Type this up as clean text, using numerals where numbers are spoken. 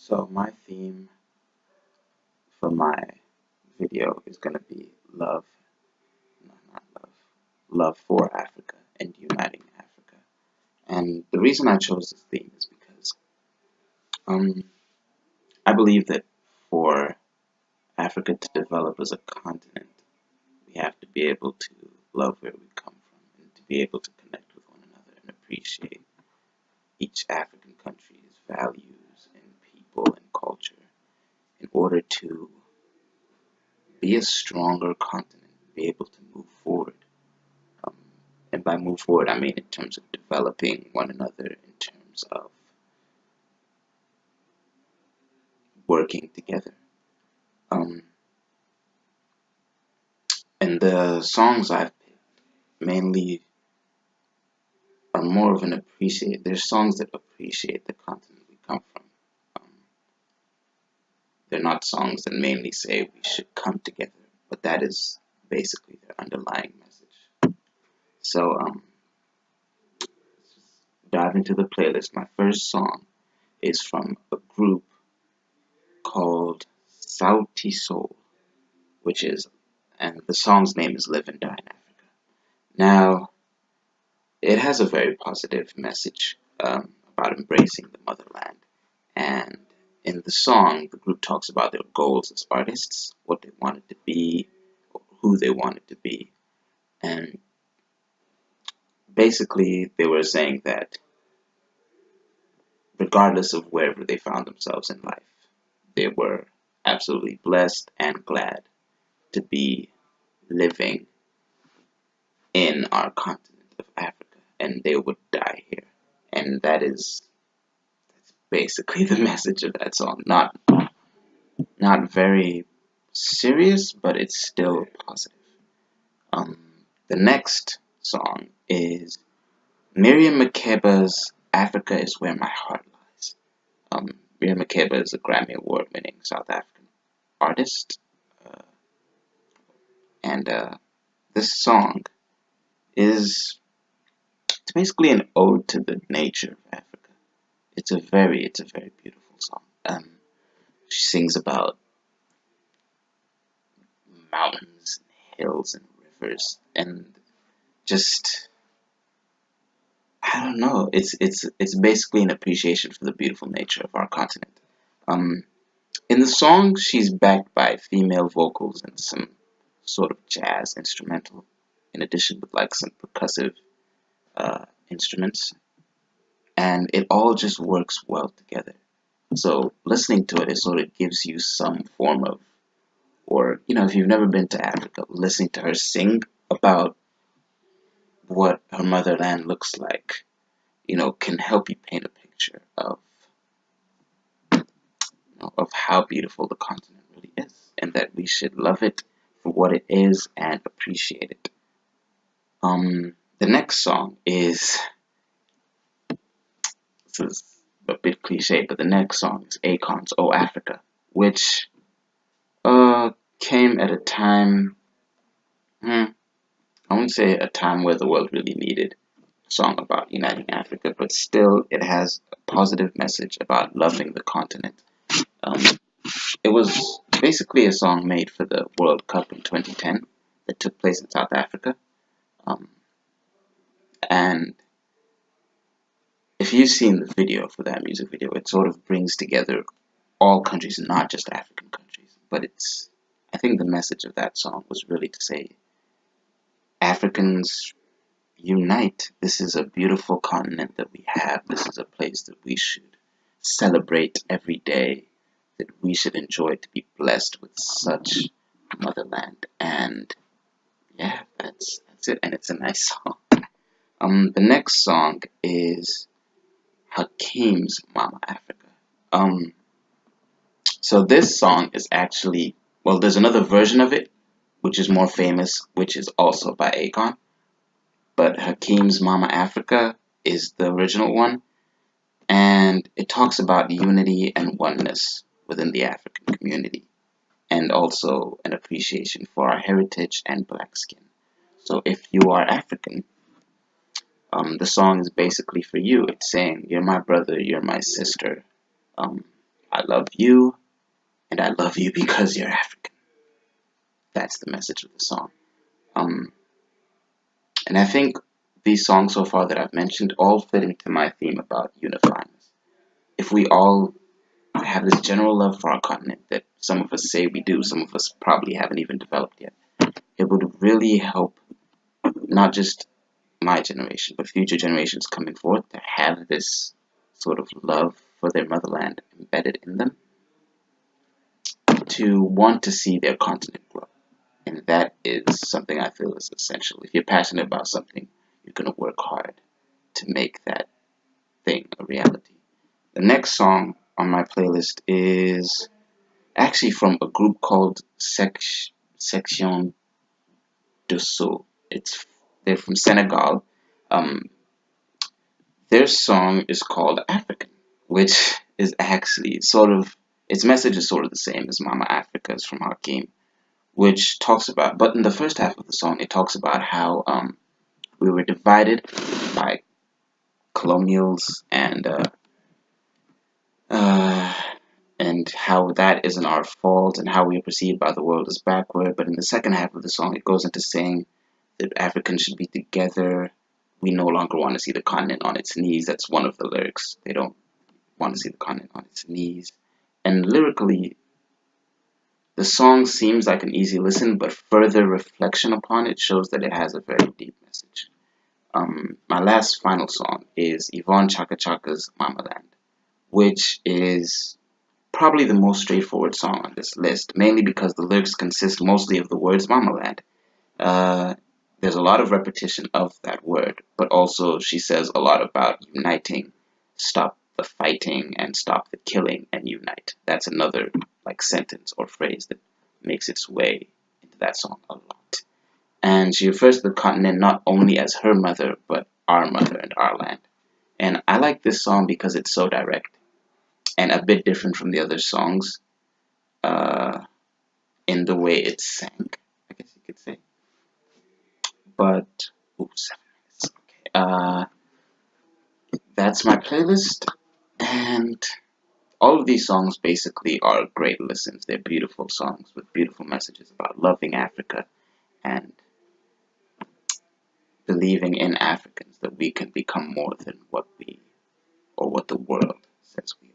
So my theme for my video is going to be love, no, not love, love for Africa and uniting Africa. And the reason I chose this theme is because um, I believe that for Africa to develop as a continent, we have to be able to love where we come from and to be able to connect with one another and appreciate each African country's values and people and culture in order to be a stronger continent, be able to move forward. Um, and by move forward, I mean in terms of developing one another, in terms of working together. Um, and the songs I've picked mainly are more of an appreciate. They're songs that appreciate the continent we come from. Um, they're not songs that mainly say we should come together, but that is basically their underlying message. So, let's just dive into the playlist. My first song is from a group called Sauti Soul, which is, and the song's name is Live and Die in Africa. Now, it has a very positive message about embracing the motherland. And in the song, the group talks about their goals as artists, what they wanted to be, or who they wanted to be. And basically, they were saying that regardless of wherever they found themselves in life, they were absolutely blessed and glad to be living in our continent of Africa, and they would die here. And that's basically the message of that song. Not very serious, but it's still positive. Um, the next song is Miriam Makeba's "Africa Is Where My Heart Lies." Miriam Makeba is a Grammy Award-winning South African artist, uh, and this song is it's basically an ode to the nature of Africa. It's a very beautiful song. She sings about mountains and hills and rivers and just I don't know. It's basically an appreciation for the beautiful nature of our continent. Um, in the song, she's backed by female vocals and some sort of jazz instrumental, in addition with like some percussive instruments, and it all just works well together. So listening to it, it sort of gives you some form of, or if you've never been to Africa, listening to her sing about what her motherland looks like, can help you paint a picture of how beautiful the continent really is, and that we should love it for what it is and appreciate it. The next song is this is a bit cliche, but the next song is Akon's "Oh Africa," which came at a time, I wouldn't say a time where the world really needed a song about uniting Africa, but still it has a positive message about loving the continent. Um, it was basically a song made for the World Cup in 2010 that took place in South Africa. Um, and if you've seen the video for that music video, it sort of brings together all countries, not just African countries. But I think the message of that song was really to say, Africans unite. This is a beautiful continent that we have. This is a place that we should celebrate every day, that we should enjoy to be blessed with such motherland. And yeah, that's it. And it's a nice song. The next song is Hakim's Mama Africa. So this song is actually, well, there's another version of it, which is more famous, which is also by Akon. But Hakim's Mama Africa is the original one, and it talks about unity and oneness within the African community, and also an appreciation for our heritage and black skin. So if you are African, the song is basically for you. It's saying, you're my brother, you're my sister. I love you, and I love you because you're African. That's the message of the song. Um, and I think these songs so far that I've mentioned all fit into my theme about unifying us. If we all have this general love for our continent that some of us say we do, some of us probably haven't even developed yet, it would really help not just my generation, but future generations coming forth to have this sort of love for their motherland embedded in them, to want to see their continent grow. And that is something I feel is essential. If you're passionate about something, you're going to work hard to make that thing a reality. The next song on my playlist is actually from a group called Section de Soul. They're from Senegal. Um, their song is called African, which is actually sort of its message is sort of the same as Mama Africa is from Hakim, which talks about. But in the first half of the song, it talks about how we were divided by colonials uh, and how that isn't our fault and how we are perceived by the world as backward. But in the second half of the song, it goes into saying that Africans should be together. We no longer want to see the continent on its knees. That's one of the lyrics. They don't want to see the continent on its knees. And lyrically, the song seems like an easy listen, but further reflection upon it shows that it has a very deep message. My last final song is Yvonne Chaka Chaka's Mamaland, which is probably the most straightforward song on this list, mainly because the lyrics consist mostly of the words Mamaland. Uh, there's a lot of repetition of that word, but also she says a lot about uniting, stop the fighting and stop the killing and unite. That's another like sentence or phrase that makes its way into that song a lot. And she refers to the continent not only as her mother, but our mother and our land. And I like this song because it's so direct and a bit different from the other songs uh, in the way it's sang, I guess you could say. But, ooh, 7 minutes. Okay. That's my playlist. And all of these songs basically are great listens. They're beautiful songs with beautiful messages about loving Africa and believing in Africans that we can become more than what we or what the world says we are.